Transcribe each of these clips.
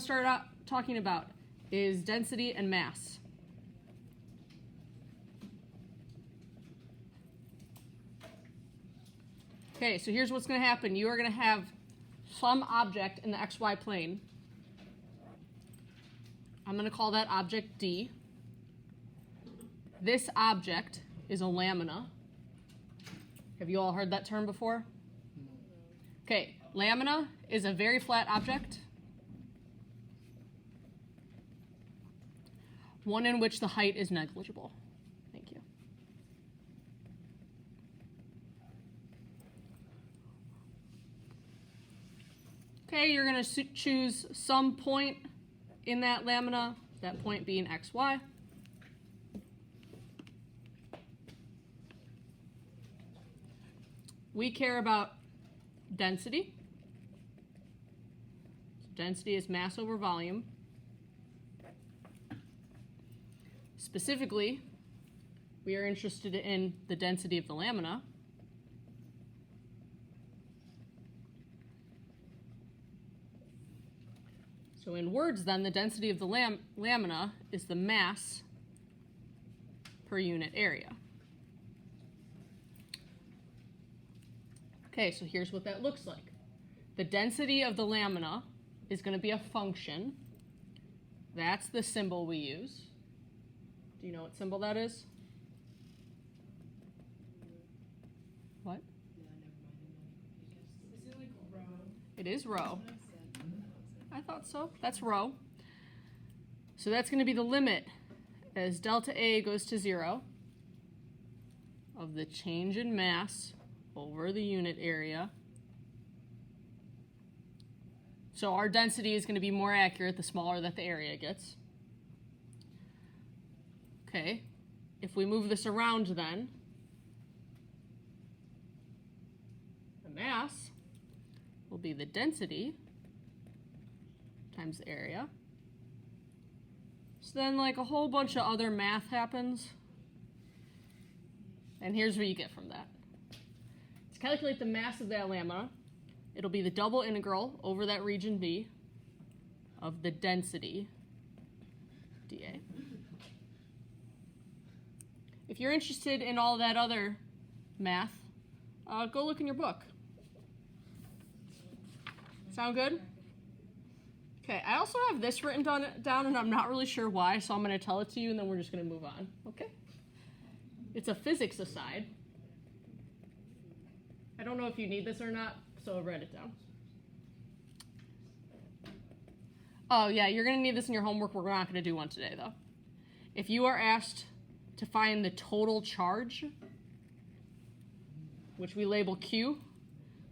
to start out talking about is density and mass. Okay, so here's what's going to happen. You are going to have some object in the xy plane. I'm going to call that object D. This object is a lamina. Have you all heard that term before? Okay, lamina is a very flat object, one in which the height is negligible. Thank you. Okay, you're going to choose some point in that lamina, that point being xy. We care about density. So density is mass over volume. Specifically, we are interested in the density of the lamina. So in words, then, the density of the lamina is the mass per unit area. Okay, so here's what that looks like. The density of the lamina is going to be a function. That's the symbol we use. Do you know what symbol that is? What? Is it like rho? It is rho. I thought so. That's rho. So that's going to be the limit as delta A goes to 0 of the change in mass over the unit area. So our density is going to be more accurate the smaller that the area gets. Okay, if we move this around then, the mass will be the density times the area. So then like a whole bunch of other math happens. And here's what you get from that. To calculate the mass of that lamina, it'll be the double integral over that region D of the density dA. If you're interested in all that other math, go look in your book. Sound good? Okay, I also have this written down and I'm not really sure why, so I'm going to tell it to you and then we're just going to move on, okay? It's a physics aside. I don't know if you need this or not, so I'll write it down. Oh yeah, you're going to need this in your homework. We're not going to do one today though. If you are asked to find the total charge, which we label Q,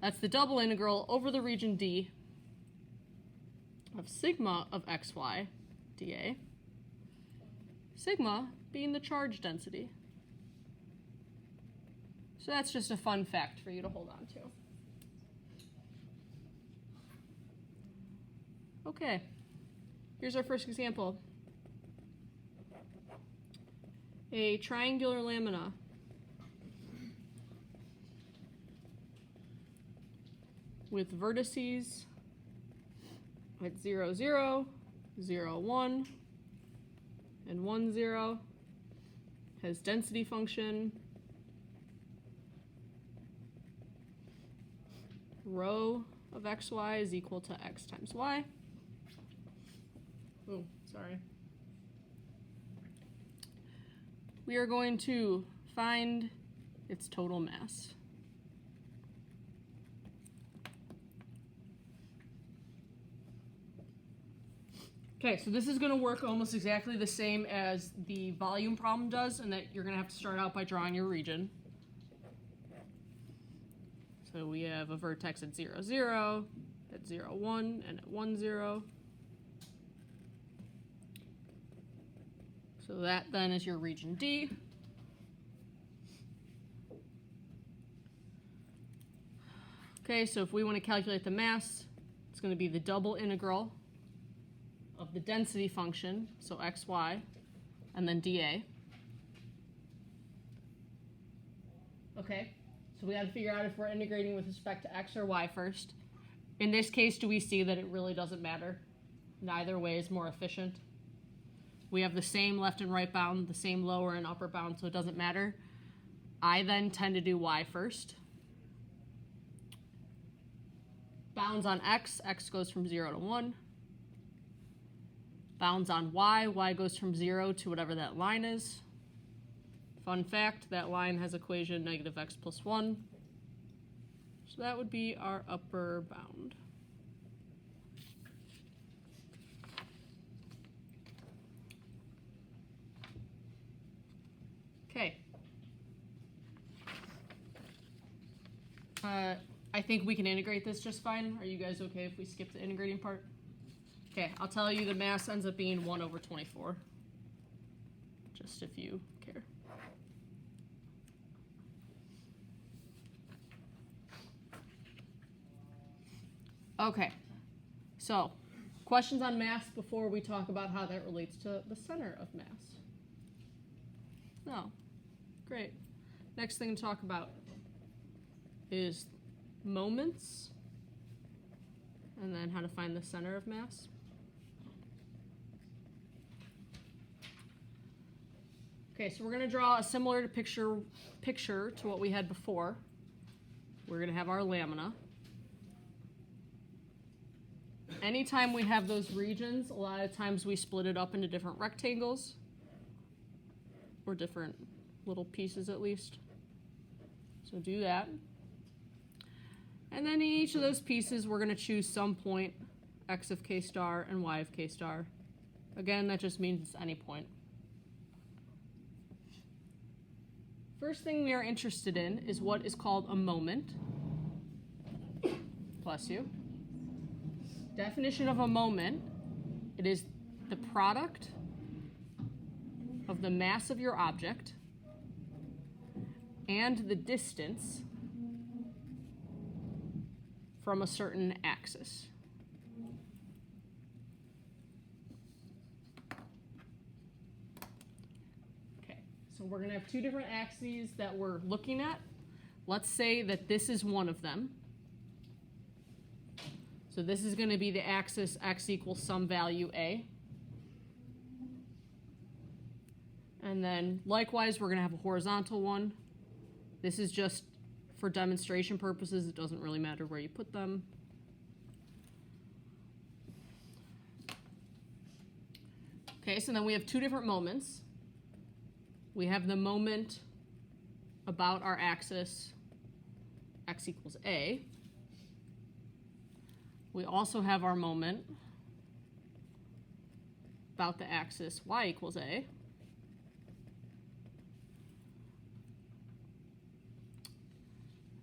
that's the double integral over the region D of sigma of xy dA, sigma being the charge density. So that's just a fun fact for you to hold on to. Okay, here's our first example. A triangular lamina with vertices at 0, 0, 0, 1, and 1, 0, has density function rho of xy is equal to x times y. Oh, sorry. We are going to find its total mass. Okay, so this is going to work almost exactly the same as the volume problem does, in that you're going to have to start out by drawing your region. So we have a vertex at 0, 0, at 0, 1, and at 1, 0. So that then is your region D. Okay, so if we want to calculate the mass, it's going to be the double integral of the density function, so xy, and then dA. Okay, so we got to figure out if we're integrating with respect to x or y first. In this case, do we see that it really doesn't matter? Neither way is more efficient. We have the same left and right bound, the same lower and upper bound, so it doesn't matter. I then tend to do y first. Bounds on x, x goes from 0 to 1. Bounds on y goes from 0 to whatever that line is. Fun fact, that line has equation negative x plus 1. So that would be our upper bound. Okay. I think we can integrate this just fine. Are you guys okay if we skip the integrating part? Okay, I'll tell you the mass ends up being 1 over 24. Just if you care. Okay, so questions on mass before we talk about how that relates to the center of mass? No. Great. Next thing to talk about is moments, and then how to find the center of mass. Okay, so we're going to draw a similar picture to what we had before. We're going to have our lamina. Anytime we have those regions, a lot of times we split it up into different rectangles, or different little pieces at least. So do that. And then in each of those pieces, we're going to choose some point, x of k star and y of k star. Again, that just means it's any point. First thing we are interested in is what is called a moment. Bless you. Definition of a moment, it is the product of the mass of your object and the distance from a certain axis. Okay, so we're going to have two different axes that we're looking at. Let's say that this is one of them. So this is going to be the axis x equals some value a. And then likewise, we're going to have a horizontal one. This is just for demonstration purposes. It doesn't really matter where you put them. Okay, so then we have two different moments. We have the moment about our axis x equals a. We also have our moment about the axis y equals a.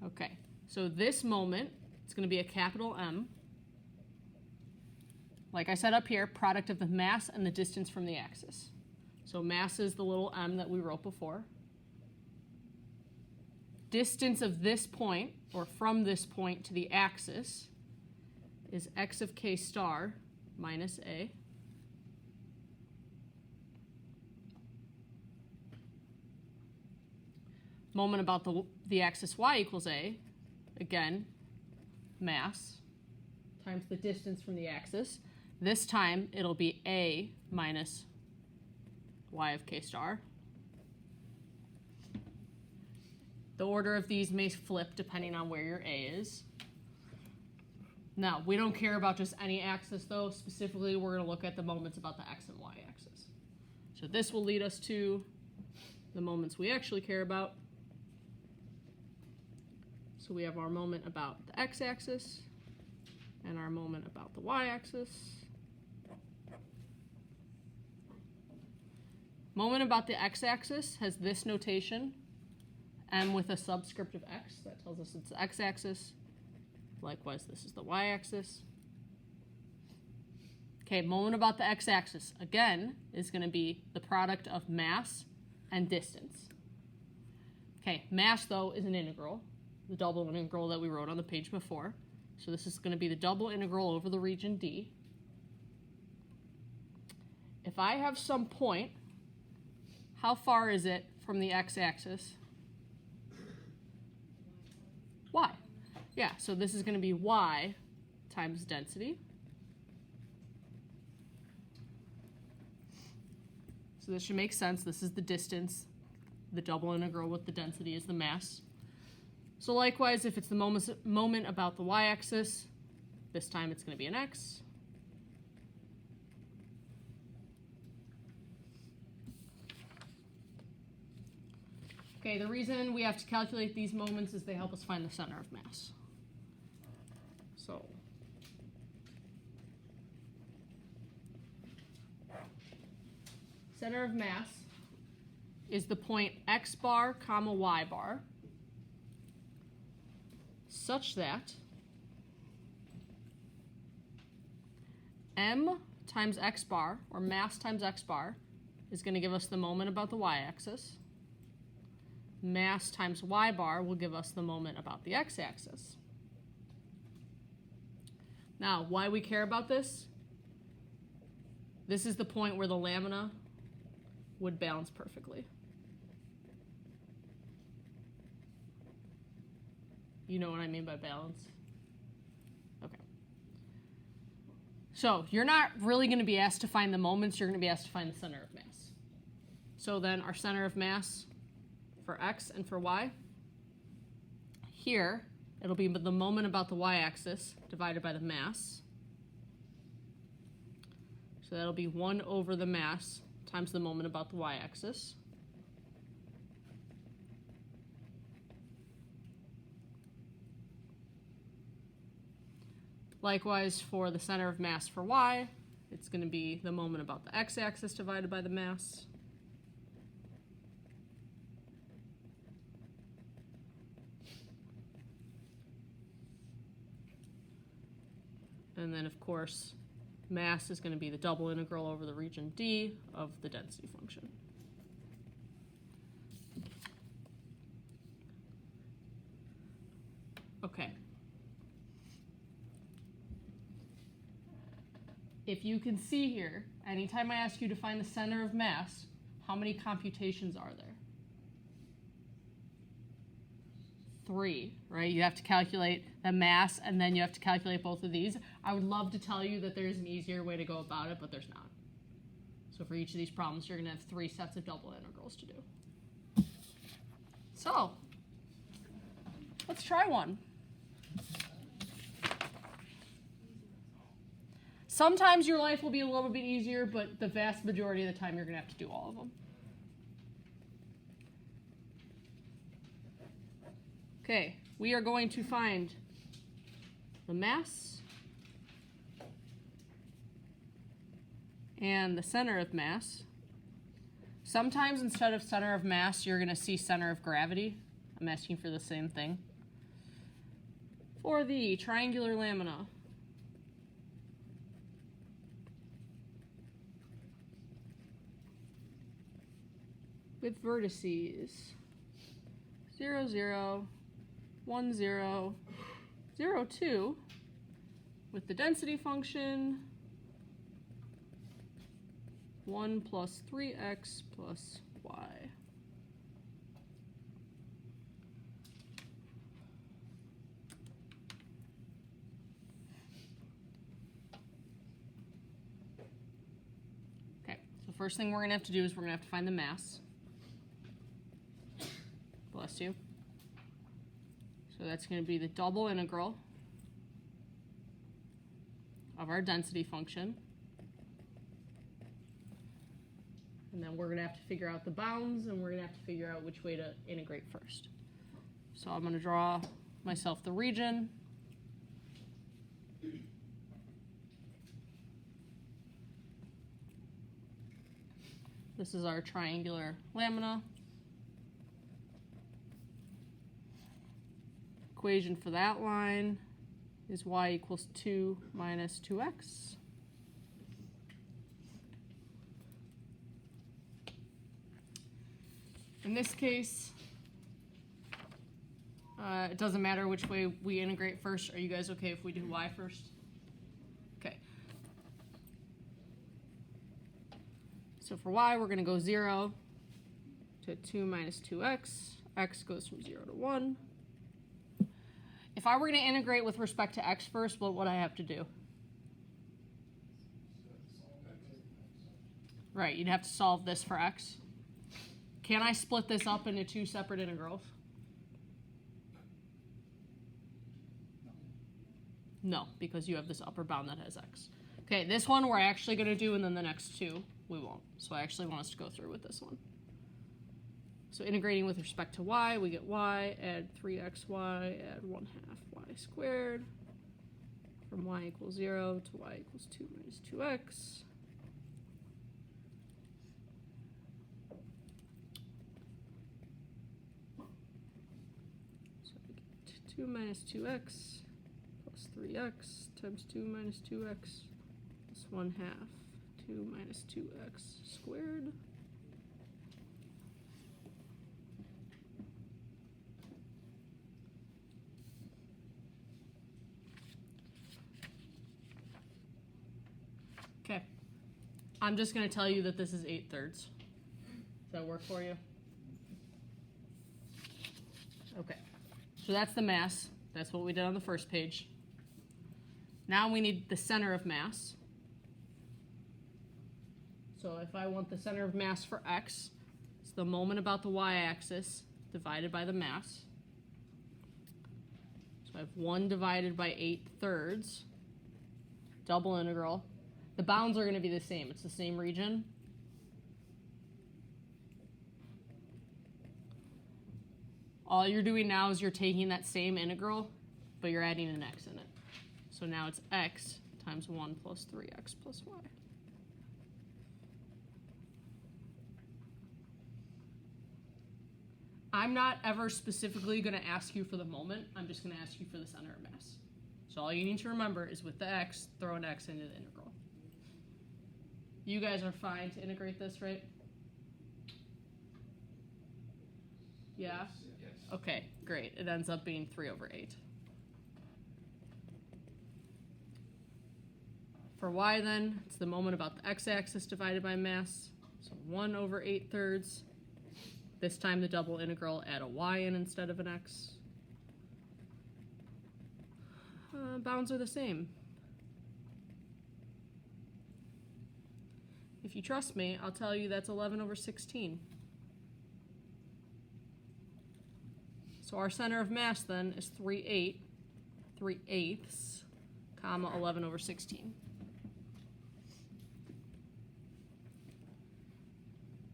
Okay, so this moment, it's going to be a capital M. Like I said up here, product of the mass and the distance from the axis. So mass is the little m that we wrote before. Distance of this point, or from this point to the axis, is x of k star minus a. Moment about the axis y equals a, again, mass, times the distance from the axis. This time, it'll be a minus y of k star. The order of these may flip depending on where your a is. Now, we don't care about just any axis, though. Specifically, we're going to look at the moments about the x and y axis. So this will lead us to the moments we actually care about. So we have our moment about the x-axis and our moment about the y-axis. Moment about the x-axis has this notation, m with a subscript of x. That tells us it's the x-axis. Likewise, this is the y-axis. Okay, moment about the x-axis, again, is going to be the product of mass and distance. Okay, mass, though, is an integral, the double integral that we wrote on the page before. So this is going to be the double integral over the region D. If I have some point, how far is it from the x-axis? Y. Yeah, so this is going to be y times density. So this should make sense. This is the distance. The double integral with the density is the mass. So likewise, if it's the moment about the y-axis, this time it's going to be an x. Okay, the reason we have to calculate these moments is they help us find the center of mass. So center of mass is the point x bar comma y bar such that m times x bar, or mass times x bar, is going to give us the moment about the y-axis. Mass times y bar will give us the moment about the x-axis. Now, why we care about this? This is the point where the lamina would balance perfectly. You know what I mean by balance? Okay. So you're not really going to be asked to find the moments, you're going to be asked to find the center of mass. So then our center of mass for x and for y, here it'll be the moment about the y-axis divided by the mass. So that'll be 1 over the mass times the moment about the y-axis. Likewise, for the center of mass for y, it's going to be the moment about the x-axis divided by the mass. And then, of course, mass is going to be the double integral over the region D of the density function. Okay. If you can see here, anytime I ask you to find the center of mass, how many computations are there? 3, right? You have to calculate the mass, and then you have to calculate both of these. I would love to tell you that there's an easier way to go about it, but there's not. So for each of these problems, you're going to have 3 sets of double integrals to do. So let's try one. Sometimes your life will be a little bit easier, but the vast majority of the time you're going to have to do all of them. Okay, we are going to find the mass and the center of mass. Sometimes instead of center of mass, you're going to see center of gravity. I'm asking for the same thing. For the triangular lamina, with vertices 0, 0, 1, 0, 0, 2, with the density function 1 plus 3x plus y. Okay, so first thing we're going to have to do is we're going to have to find the mass. Bless you. So that's going to be the double integral of our density function. And then we're going to have to figure out the bounds, and we're going to have to figure out which way to integrate first. So I'm going to draw myself the region. This is our triangular lamina. Equation for that line is y equals 2 minus 2x. In this case, it doesn't matter which way we integrate first. Are you guys okay if we do y first? Okay. So for y, we're going to go 0 to 2 minus 2x. X goes from 0 to 1. If I were going to integrate with respect to x first, what would I have to do? Right, you'd have to solve this for x. Can I split this up into two separate integrals? No, because you have this upper bound that has x. Okay, this one we're actually going to do, and then the next two we won't. So I actually want us to go through with this one. So integrating with respect to y, we get y, add 3xy, add 1/2 y squared. From y equals 0 to y equals 2 minus 2x. So we get 2 minus 2x plus 3x times 2 minus 2x plus 1/2 2 minus 2x squared. Okay, I'm just going to tell you that this is 8/3. Does that work for you? Okay, so that's the mass. That's what we did on the first page. Now we need the center of mass. So if I want the center of mass for x, it's the moment about the y-axis divided by the mass. So I have 1 divided by 8/3, double integral. The bounds are going to be the same. It's the same region. All you're doing now is you're taking that same integral, but you're adding an x in it. So now it's x times 1 plus 3x plus y. I'm not ever specifically going to ask you for the moment. I'm just going to ask you for the center of mass. So all you need to remember is with the x, throw an x into the integral. You guys are fine to integrate this, right? Yeah? Yes. Okay, great. It ends up being 3/8. For y then, it's the moment about the x-axis divided by mass. So 1/8/3. This time the double integral, add a y in instead of an x. Bounds are the same. If you trust me, I'll tell you that's 11/16. So our center of mass then is 3/8, comma 11/16.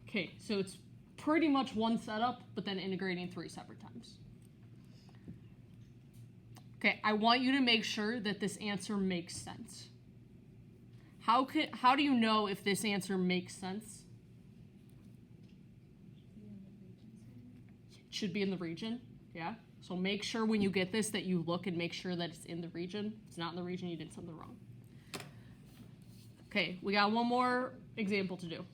Okay, so it's pretty much one setup, but then integrating 3 separate times. Okay, I want you to make sure that this answer makes sense. How do you know if this answer makes sense? It should be in the region, yeah? So make sure when you get this that you look and make sure that it's in the region. If it's not in the region, you did something wrong. Okay, we got one more example to do.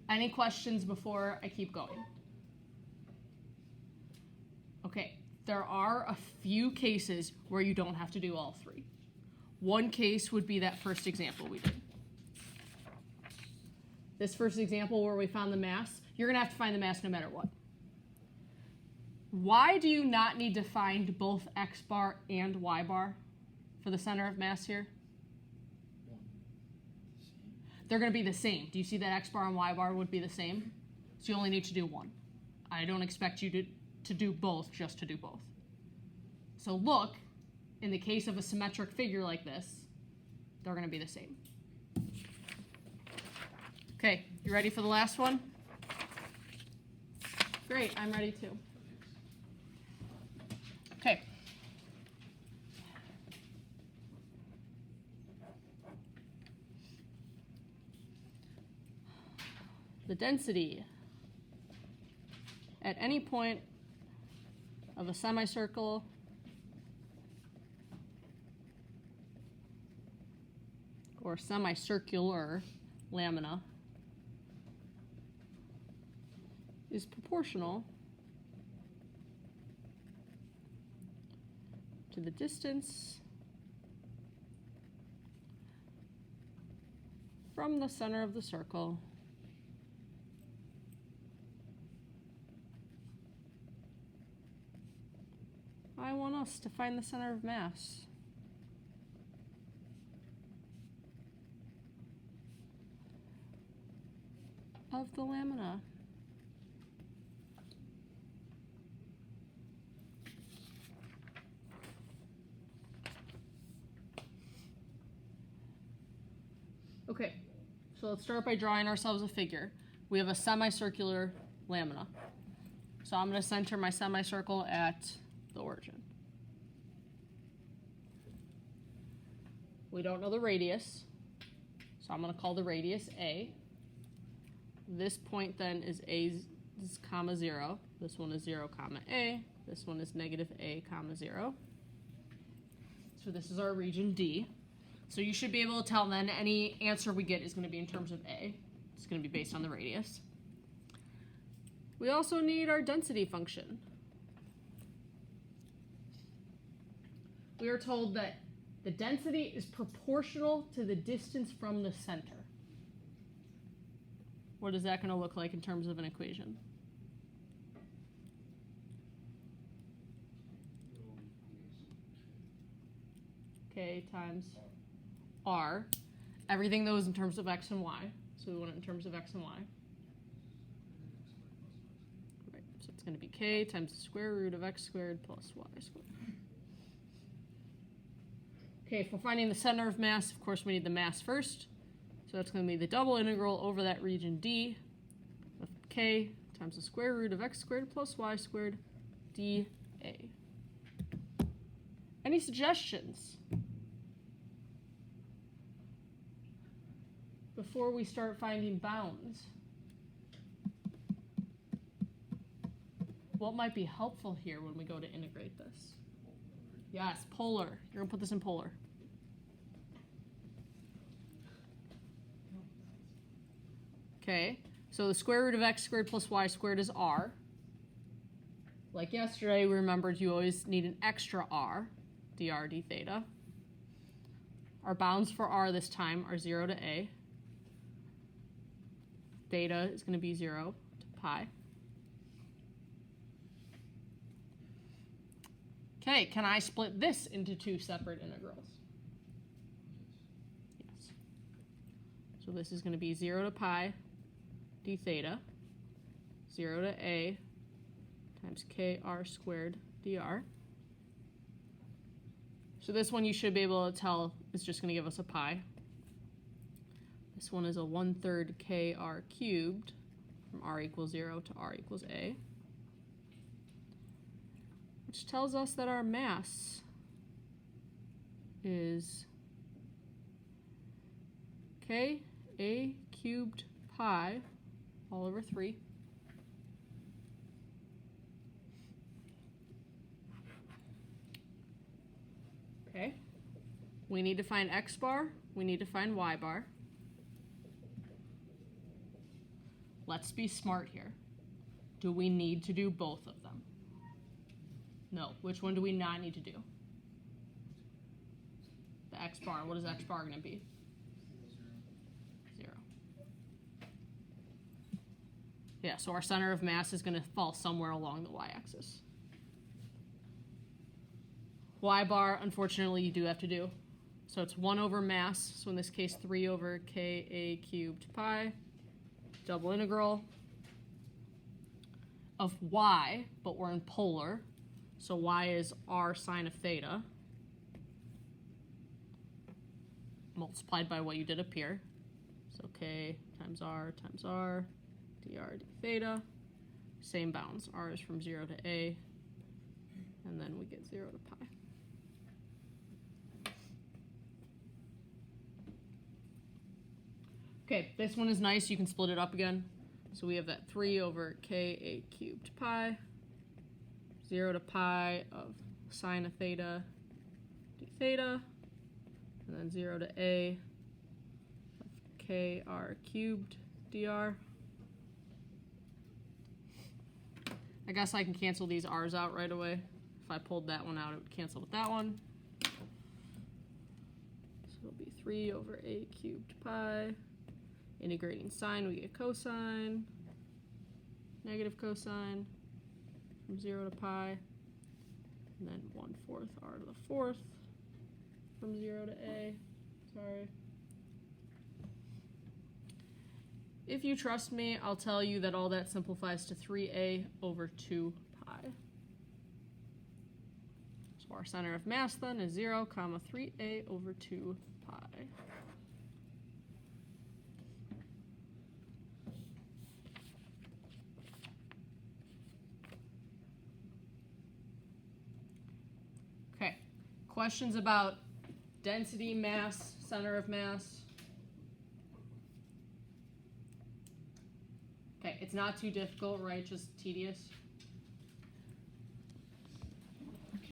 Any questions before I keep going? Okay, there are a few cases where you don't have to do all 3. One case would be that first example we did. This first example where we found the mass, you're going to have to find the mass no matter what. Why do you not need to find both x bar and y bar for the center of mass here? They're going to be the same. Do you see that x bar and y bar would be the same? So you only need to do one. I don't expect you to do both just to do both. So look, in the case of a symmetric figure like this, they're going to be the same. Okay, you ready for the last one? Great, I'm ready too. Okay. The density at any point of a semicircle or semicircular lamina is proportional to the distance from the center of the circle I want us to find the center of mass. of the lamina. Okay, so let's start by drawing ourselves a figure. We have a semicircular lamina. So I'm going to center my semicircle at the origin. We don't know the radius, so I'm going to call the radius A. This point then is A comma 0. This one is 0 comma A. This one is negative A comma 0. So this is our region D. So you should be able to tell then any answer we get is going to be in terms of A. It's going to be based on the radius. We also need our density function. We are told that the density is proportional to the distance from the center. What is that going to look like in terms of an equation? K times R. Everything though is in terms of x and y. So we want it in terms of x and y. Right. So it's going to be K times the square root of x squared plus y squared. Okay, if we're finding the center of mass, of course we need the mass first. So that's going to be the double integral over that region D of K times the square root of x squared plus y squared dA. Any suggestions before we start finding bounds? What might be helpful here when we go to integrate this? Yes, polar. You're going to put this in polar. Okay, so the square root of x squared plus y squared is r. Like yesterday, we remembered you always need an extra r, dr d theta. Our bounds for r this time are 0 to a. Theta is going to be 0 to pi. Okay, can I split this into two separate integrals? Yes. So this is going to be 0 to pi d theta, 0 to a times kr squared dr. So this one you should be able to tell is just going to give us a pi. This one is a 1/3 kr cubed from r equals 0 to r equals a, which tells us that our mass is k a cubed pi all over 3. Okay, we need to find x bar, we need to find y bar. Let's be smart here. Do we need to do both of them? No. Which one do we not need to do? The x bar. What is x bar going to be? 0. Yeah, so our center of mass is going to fall somewhere along the y-axis. Y bar, unfortunately, you do have to do. So it's 1 over mass, so in this case 3 over ka cubed pi, double integral of y, but we're in polar, so y is r sine of theta, multiplied by what you did up here. So k times r, dr d theta. Same bounds. R is from 0 to a, and then we get 0 to pi. Okay, this one is nice. You can split it up again. So we have that 3 over ka cubed pi, 0 to pi of sine of theta d theta, and then 0 to a of kr cubed dr. I guess I can cancel these r's out right away. If I pulled that one out, it would cancel with that one. So it'll be 3 over a cubed pi. Integrating sine, we get cosine, negative cosine from 0 to pi, and then 1/4 r to the 4th from 0 to a. Sorry. If you trust me, I'll tell you that all that simplifies to 3a over 2 pi. So our center of mass then is 0, comma 3a over 2 pi. Okay, questions about density, mass, center of mass? Okay, it's not too difficult, right? Just tedious.